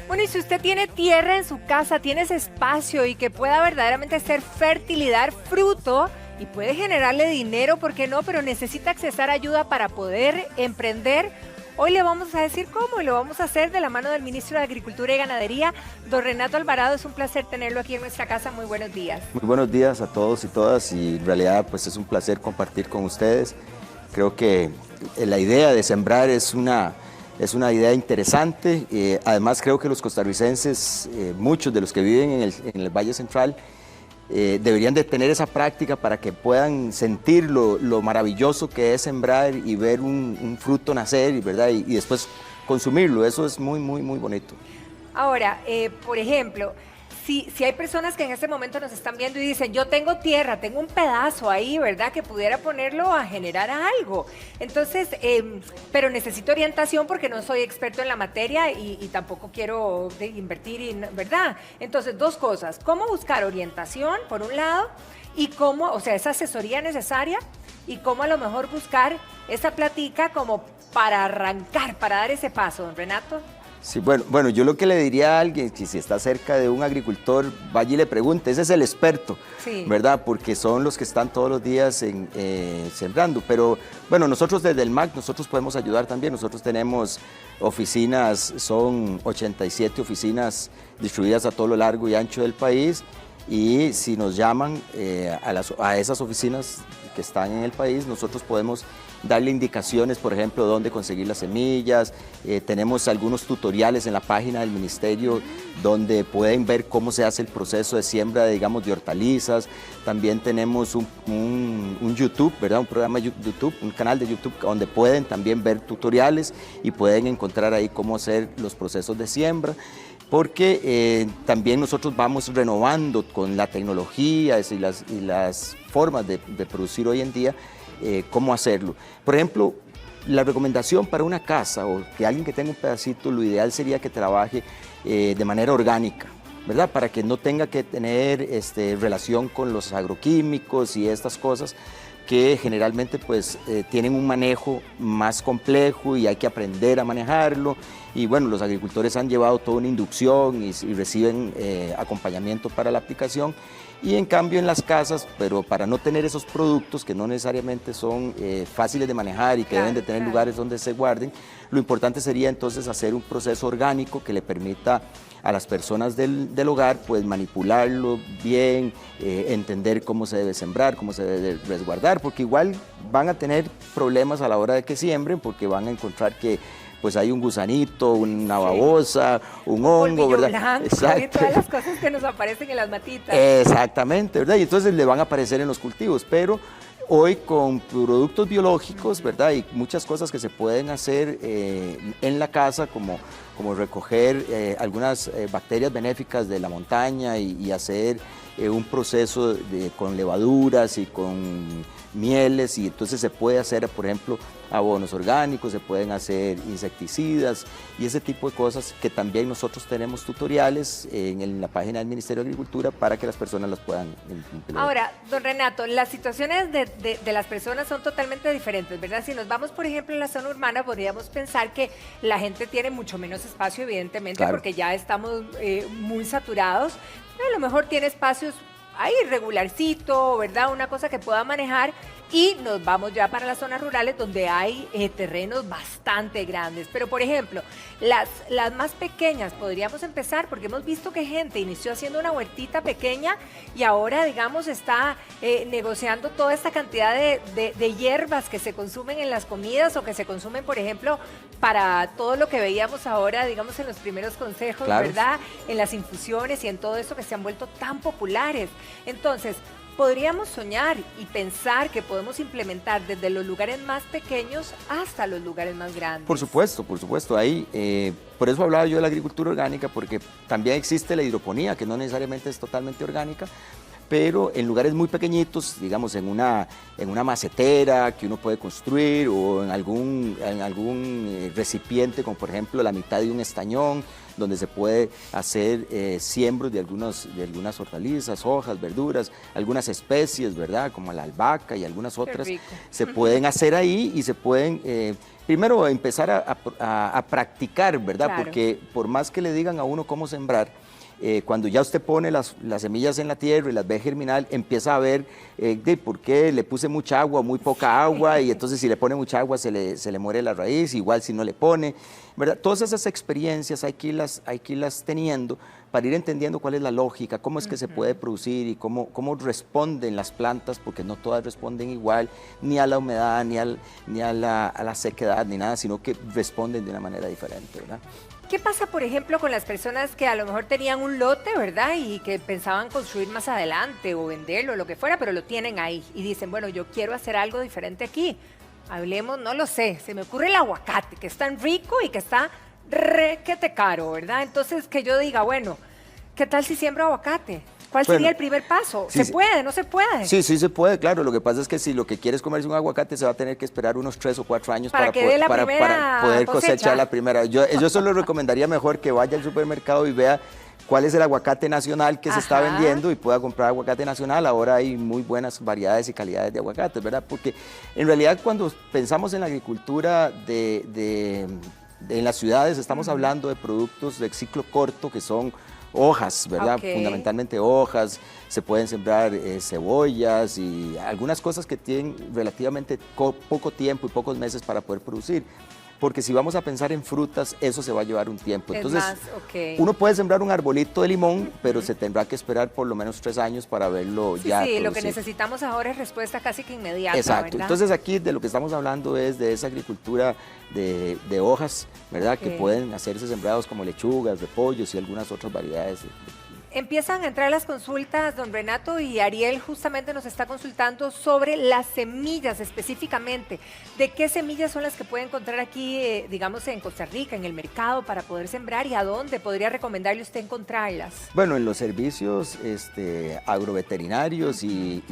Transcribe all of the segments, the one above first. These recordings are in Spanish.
Bueno, y si usted tiene tierra en su casa, tiene ese espacio y que pueda verdaderamente ser fértil y dar fruto y puede generarle dinero, ¿por qué no? Pero necesita accesar ayuda para poder emprender. Hoy le vamos a decir cómo y lo vamos a hacer de la mano del ministro de Agricultura y Ganadería, don Renato Alvarado. Es un placer tenerlo aquí en nuestra casa. Muy buenos días. Muy buenos días a todos y todas, y en realidad pues es un placer compartir con ustedes. Creo que la idea de sembrar es una idea interesante. Además creo que los costarricenses, muchos de los que viven en el Valle Central, deberían de tener esa práctica para que puedan sentir lo maravilloso que es sembrar y ver un fruto nacer, ¿verdad? Y después consumirlo. Eso es muy, muy, muy bonito. Ahora, por ejemplo, si hay personas que en este momento nos están viendo y dicen, yo tengo tierra, tengo un pedazo ahí, ¿verdad? Que pudiera ponerlo a generar algo. Entonces, pero necesito orientación porque no soy experto en la materia y tampoco quiero invertir, ¿verdad? Entonces, dos cosas. ¿Cómo buscar orientación, por un lado? Y cómo, o sea, esa asesoría necesaria y cómo a lo mejor buscar esa platica como para arrancar, para dar ese paso, don Renato. Sí, bueno, yo lo que le diría a alguien, que si está cerca de un agricultor, vaya y le pregunte, ese es el experto, sí, ¿verdad? Porque son los que están todos los días sembrando. Pero bueno, nosotros desde el MAC, nosotros podemos ayudar también. Nosotros tenemos oficinas, son 87 oficinas distribuidas a todo lo largo y ancho del país, y si nos llaman a esas oficinas que están en el país, nosotros podemos darle indicaciones, por ejemplo, dónde conseguir las semillas. Tenemos algunos tutoriales en la página del ministerio donde pueden ver cómo se hace el proceso de siembra, digamos, de hortalizas. También tenemos un YouTube, ¿verdad? Un programa YouTube, un canal de YouTube donde pueden también ver tutoriales y pueden encontrar ahí cómo hacer los procesos de siembra. Porque también nosotros vamos renovando con la tecnología y las formas de producir hoy en día, cómo hacerlo. Por ejemplo, la recomendación para una casa o que alguien que tenga un pedacito, lo ideal sería que trabaje de manera orgánica, ¿verdad? Para que no tenga que tener relación con los agroquímicos y estas cosas que generalmente pues tienen un manejo más complejo y hay que aprender a manejarlo. Y bueno, los agricultores han llevado toda una inducción y reciben acompañamiento para la aplicación. Y en cambio en las casas, pero para no tener esos productos que no necesariamente son fáciles de manejar y que deben de tener lugares donde se guarden, lo importante sería entonces hacer un proceso orgánico que le permita a las personas del hogar pues manipularlo bien, entender cómo se debe sembrar, cómo se debe resguardar, porque igual van a tener problemas a la hora de que siembren, porque van a encontrar que pues hay un gusanito, una babosa, un hongo, ¿verdad? Blanco, exacto. Y todas las cosas que nos aparecen en las matitas. Exactamente, ¿verdad? Y entonces le van a aparecer en los cultivos, pero hoy con productos biológicos, ¿verdad? Y muchas cosas que se pueden hacer en la casa, como recoger algunas bacterias benéficas de la montaña y hacer un proceso con levaduras y con mieles, y entonces se puede hacer, por ejemplo, abonos orgánicos, se pueden hacer insecticidas y ese tipo de cosas que también nosotros tenemos tutoriales en la página del Ministerio de Agricultura para que las personas las puedan emplear. Ahora, don Renato, las situaciones de las personas son totalmente diferentes, ¿verdad? Si nos vamos, por ejemplo, en la zona urbana, podríamos pensar que la gente tiene mucho menos espacio, evidentemente, claro, porque ya estamos muy saturados. A lo mejor tiene espacios ahí regularcito, ¿verdad? Una cosa que pueda manejar, y nos vamos ya para las zonas rurales donde hay terrenos bastante grandes. Pero, por ejemplo, las más pequeñas podríamos empezar, porque hemos visto que gente inició haciendo una huertita pequeña y ahora, digamos, está negociando toda esta cantidad de hierbas que se consumen en las comidas o que se consumen, por ejemplo, para todo lo que veíamos ahora, digamos, en los primeros consejos, claro, ¿verdad? En las infusiones y en todo esto que se han vuelto tan populares. Entonces, podríamos soñar y pensar que podemos implementar desde los lugares más pequeños hasta los lugares más grandes. Por supuesto. Ahí, por eso hablaba yo de la agricultura orgánica, porque también existe la hidroponía, que no necesariamente es totalmente orgánica, pero en lugares muy pequeñitos, digamos en una macetera que uno puede construir, o en algún recipiente, como por ejemplo la mitad de un estañón, donde se puede hacer siembros de algunas hortalizas, hojas, verduras, algunas especies, ¿verdad? Como la albahaca y algunas otras, se pueden hacer ahí y se pueden primero empezar a practicar, ¿verdad? Claro. Porque por más que le digan a uno cómo sembrar, cuando ya usted pone las semillas en la tierra y las ve germinar, empieza a ver por qué le puse mucha agua, muy poca agua, y entonces si le pone mucha agua se le muere la raíz, igual si no le pone, ¿verdad? Todas esas experiencias hay que irlas teniendo para ir entendiendo cuál es la lógica, cómo es que se puede producir y cómo responden las plantas, porque no todas responden igual, ni a la humedad, ni a la sequedad, ni nada, sino que responden de una manera diferente, ¿verdad? ¿Qué pasa, por ejemplo, con las personas que a lo mejor tenían un lote, ¿verdad? Y que pensaban construir más adelante o venderlo, o lo que fuera, pero lo tienen ahí y dicen, bueno, yo quiero hacer algo diferente aquí. Hablemos, no lo sé, se me ocurre el aguacate, que es tan rico y que está requete caro, ¿verdad? Entonces, que yo diga, bueno, ¿qué tal si siembro aguacate? ¿Cuál sería el primer paso? Sí, ¿Se puede? ¿No se puede? Sí, sí se puede, claro. Lo que pasa es que si lo que quieres comerse un aguacate, se va a tener que esperar unos 3 o 4 años para poder cosechar la primera. Yo solo recomendaría mejor que vaya al supermercado y vea cuál es el aguacate nacional que se está vendiendo y pueda comprar aguacate nacional. Ahora hay muy buenas variedades y calidades de aguacates, ¿verdad? Porque en realidad cuando pensamos en la agricultura en las ciudades, estamos hablando de productos de ciclo corto que son hojas, ¿verdad? Fundamentalmente hojas, se pueden sembrar cebollas y algunas cosas que tienen relativamente poco tiempo y pocos meses para poder producir. Porque si vamos a pensar en frutas, eso se va a llevar un tiempo. Entonces, uno puede sembrar un arbolito de limón, pero se tendrá que esperar por lo menos 3 años para verlo ya producir. Lo que necesitamos ahora es respuesta casi que inmediata, exacto, ¿verdad? Entonces aquí de lo que estamos hablando es de esa agricultura de hojas, ¿verdad? Que pueden hacerse sembrados como lechugas, repollos y algunas otras variedades. Empiezan a entrar las consultas, don Renato, y Ariel justamente nos está consultando sobre las semillas específicamente. ¿De qué semillas son las que puede encontrar aquí, digamos, en Costa Rica, en el mercado, para poder sembrar, y a dónde podría recomendarle usted encontrarlas? Bueno, en los servicios agroveterinarios y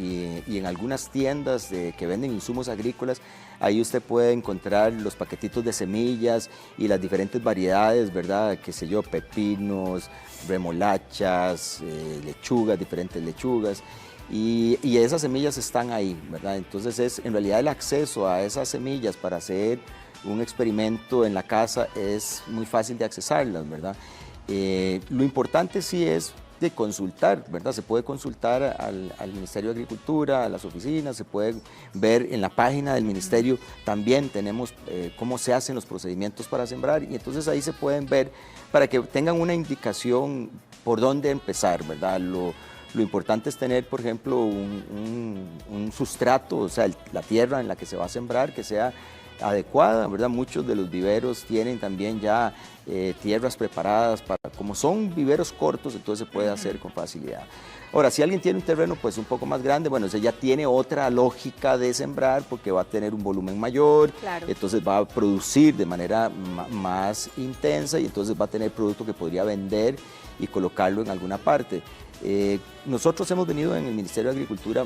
en algunas tiendas que venden insumos agrícolas, ahí usted puede encontrar los paquetitos de semillas y las diferentes variedades, ¿verdad? Qué sé yo, pepinos, remolachas, lechugas, diferentes lechugas, y esas semillas están ahí, ¿verdad? Entonces en realidad el acceso a esas semillas para hacer un experimento en la casa es muy fácil de accesarlas, ¿verdad? Lo importante sí es de consultar, ¿verdad? Se puede consultar al Ministerio de Agricultura, a las oficinas, se puede ver en la página del Ministerio, también tenemos cómo se hacen los procedimientos para sembrar, y entonces ahí se pueden ver para que tengan una indicación por dónde empezar, ¿verdad? Lo importante es tener, por ejemplo, un sustrato, o sea, la tierra en la que se va a sembrar, que sea adecuada, ¿verdad? Muchos de los viveros tienen también ya tierras preparadas como son viveros cortos, entonces se puede hacer con facilidad. Ahora, si alguien tiene un terreno pues un poco más grande, bueno, ese ya tiene otra lógica de sembrar porque va a tener un volumen mayor, entonces va a producir de manera más intensa y entonces va a tener producto que podría vender y colocarlo en alguna parte. Nosotros hemos venido en el Ministerio de Agricultura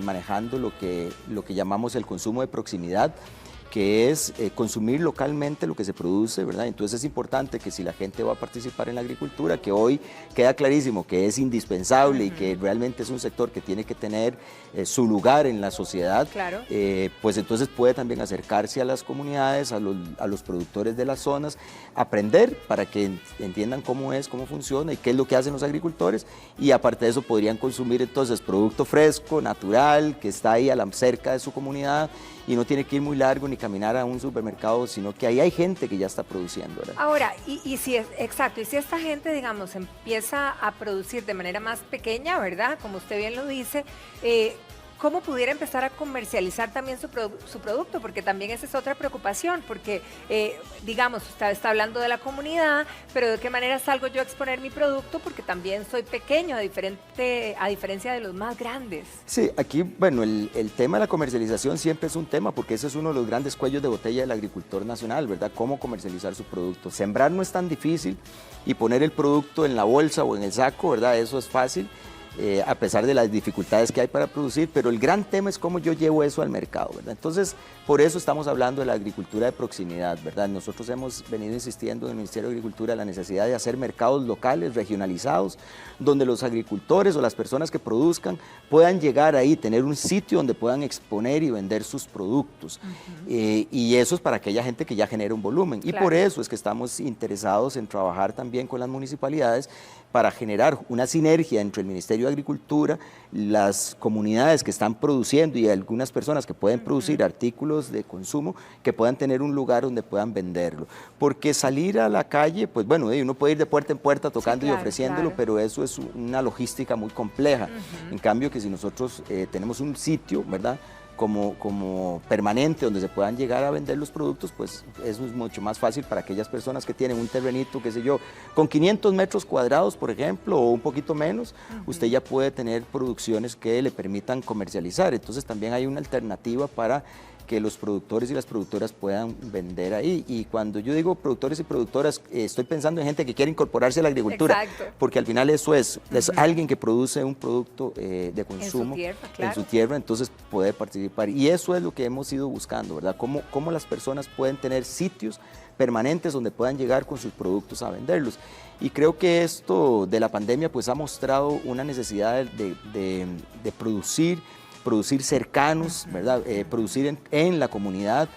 manejando lo que llamamos el consumo de proximidad, que es consumir localmente lo que se produce, ¿verdad? Entonces es importante que si la gente va a participar en la agricultura, que hoy queda clarísimo que es indispensable y que realmente es un sector que tiene que tener su lugar en la sociedad, pues entonces puede también acercarse a las comunidades, a los productores de las zonas, aprender para que entiendan cómo funciona y qué es lo que hacen los agricultores, y aparte de eso podrían consumir entonces producto fresco, natural, que está ahí cerca de su comunidad, y no tiene que ir muy largo ni caminar a un supermercado, sino que ahí hay gente que ya está produciendo, ¿verdad? Ahora, y si esta gente, digamos, empieza a producir de manera más pequeña, ¿verdad? Como usted bien lo dice, ¿cómo pudiera empezar a comercializar también su producto? Porque también esa es otra preocupación, porque, digamos, usted está hablando de la comunidad, pero ¿de qué manera salgo yo a exponer mi producto? Porque también soy pequeño, a diferencia de los más grandes. Sí, aquí, bueno, el tema de la comercialización siempre es un tema, porque ese es uno de los grandes cuellos de botella del agricultor nacional, ¿verdad? Cómo comercializar su producto. Sembrar no es tan difícil, y poner el producto en la bolsa o en el saco, ¿verdad? Eso es fácil. a pesar de las dificultades que hay para producir, pero el gran tema es cómo yo llevo eso al mercado, ¿verdad? Entonces, por eso estamos hablando de la agricultura de proximidad, ¿verdad? Nosotros hemos venido insistiendo en el Ministerio de Agricultura la necesidad de hacer mercados locales, regionalizados, donde los agricultores o las personas que produzcan puedan llegar ahí, tener un sitio donde puedan exponer y vender sus productos. Y eso es para aquella gente que ya genera un volumen. Y por eso es que estamos interesados en trabajar también con las municipalidades para generar una sinergia entre el Ministerio de Agricultura, las comunidades que están produciendo y algunas personas que pueden producir artículos de consumo, que puedan tener un lugar donde puedan venderlo. Porque salir a la calle, pues bueno, uno puede ir de puerta en puerta tocando y ofreciéndolo, pero eso es una logística muy compleja. En cambio, que si nosotros tenemos un sitio, ¿verdad?, como permanente donde se puedan llegar a vender los productos, pues eso es mucho más fácil para aquellas personas que tienen un terrenito, qué sé yo, con 500 metros cuadrados, por ejemplo, o un poquito menos, usted ya puede tener producciones que le permitan comercializar. Entonces también hay una alternativa para que los productores y las productoras puedan vender ahí. Y cuando yo digo productores y productoras, estoy pensando en gente que quiere incorporarse a la agricultura, porque al final eso es alguien que produce un producto de consumo en su tierra, entonces puede participar. Y eso es lo que hemos ido buscando, ¿verdad? Cómo las personas pueden tener sitios permanentes donde puedan llegar con sus productos a venderlos. Y creo que esto de la pandemia pues ha mostrado una necesidad de producir cercanos, ¿verdad? Producir en la comunidad,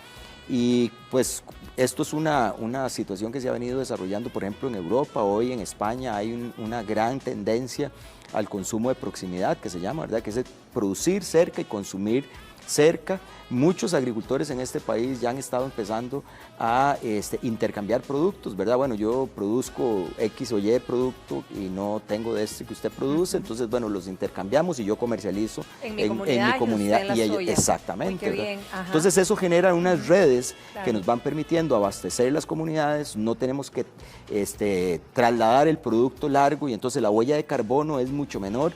y pues esto es una situación que se ha venido desarrollando, por ejemplo, en Europa. Hoy en España hay una gran tendencia al consumo de proximidad, que se llama, ¿verdad?, que es producir cerca y consumir cerca. Muchos agricultores en este país ya han estado empezando a intercambiar productos, ¿verdad? Bueno, yo produzco X o Y producto y no tengo de este que usted produce, entonces, bueno, los intercambiamos y yo comercializo en mi comunidad y ellos, exactamente, ¿verdad? Entonces eso genera unas redes que nos van permitiendo abastecer las comunidades, no tenemos que trasladar el producto largo, y entonces la huella de carbono es mucho menor.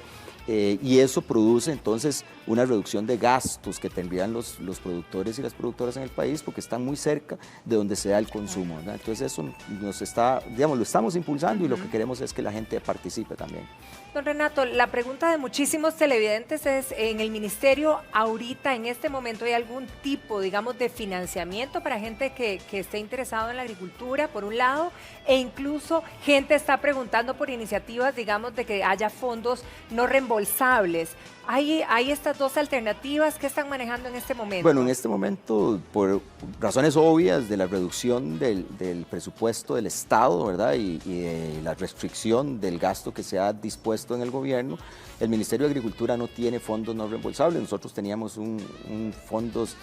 Y eso produce entonces una reducción de gastos que tendrían los productores y las productoras en el país, porque están muy cerca de donde se da el consumo, ¿verdad? Entonces eso nos está, digamos, lo estamos impulsando, y lo que queremos es que la gente participe también. Don Renato, la pregunta de muchísimos televidentes es, ¿en el ministerio ahorita, en este momento, hay algún tipo, digamos, de financiamiento para gente que esté interesado en la agricultura, por un lado, e incluso gente está preguntando por iniciativas, digamos, de que haya fondos no reembolsables? ¿Hay estas dos alternativas que están manejando en este momento? Bueno, en este momento, por razones obvias de la reducción del presupuesto del Estado, ¿verdad?, y de la restricción del gasto que se ha dispuesto en el gobierno, el Ministerio de Agricultura no tiene fondos no reembolsables. Nosotros teníamos fondos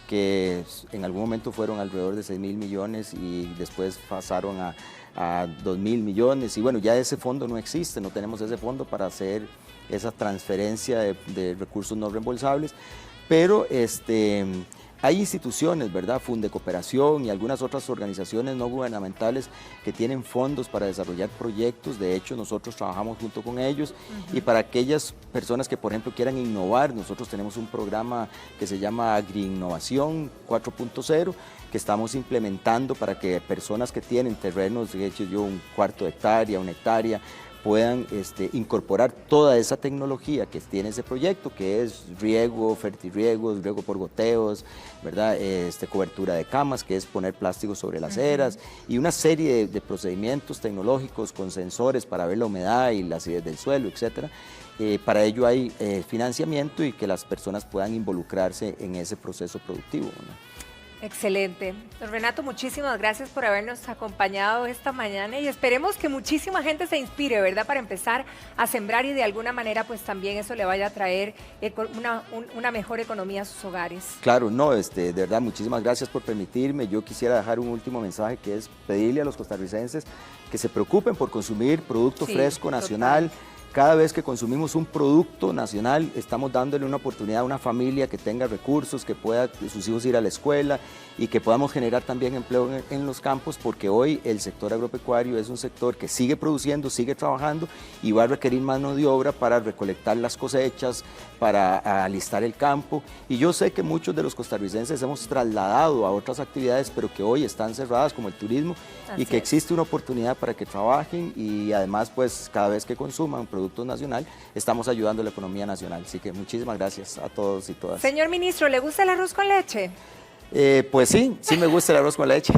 que en algún momento fueron alrededor de 6.000 millones y después pasaron a 2.000 millones, y bueno, ya ese fondo no existe, no tenemos ese fondo para hacer esa transferencia de recursos no reembolsables, pero hay instituciones, ¿verdad?, Fundecooperación y algunas otras organizaciones no gubernamentales que tienen fondos para desarrollar proyectos. De hecho, nosotros trabajamos junto con ellos, y para aquellas personas que, por ejemplo, quieran innovar, nosotros tenemos un programa que se llama Agri-Innovación 4.0, que estamos implementando para que personas que tienen terrenos, de hecho yo, 1/4 de hectárea, 1 hectárea, puedan incorporar toda esa tecnología que tiene ese proyecto, que es riego, fertirriegos, riego por goteos, ¿verdad?, cobertura de camas, que es poner plástico sobre las eras, y una serie de procedimientos tecnológicos con sensores para ver la humedad y la acidez del suelo, etcétera. Para ello hay financiamiento, y que las personas puedan involucrarse en ese proceso productivo, ¿no? Excelente. Don Renato, muchísimas gracias por habernos acompañado esta mañana, y esperemos que muchísima gente se inspire, ¿verdad?, para empezar a sembrar, y de alguna manera pues también eso le vaya a traer una mejor economía a sus hogares. Claro, no, de verdad, muchísimas gracias por permitirme. Yo quisiera dejar un último mensaje, que es pedirle a los costarricenses que se preocupen por consumir producto fresco, nacional. Cada vez que consumimos un producto nacional, estamos dándole una oportunidad a una familia que tenga recursos, que pueda sus hijos ir a la escuela, y que podamos generar también empleo en los campos, porque hoy el sector agropecuario es un sector que sigue produciendo, sigue trabajando, y va a requerir mano de obra para recolectar las cosechas, para alistar el campo. Y yo sé que muchos de los costarricenses hemos trasladado a otras actividades, pero que hoy están cerradas, como el turismo, y que existe una oportunidad para que trabajen, y además pues cada vez que consuman productos productos nacional, estamos ayudando a la economía nacional. Así que muchísimas gracias a todos y todas. Señor ministro, ¿le gusta el arroz con leche? Pues sí, sí me gusta el arroz con leche.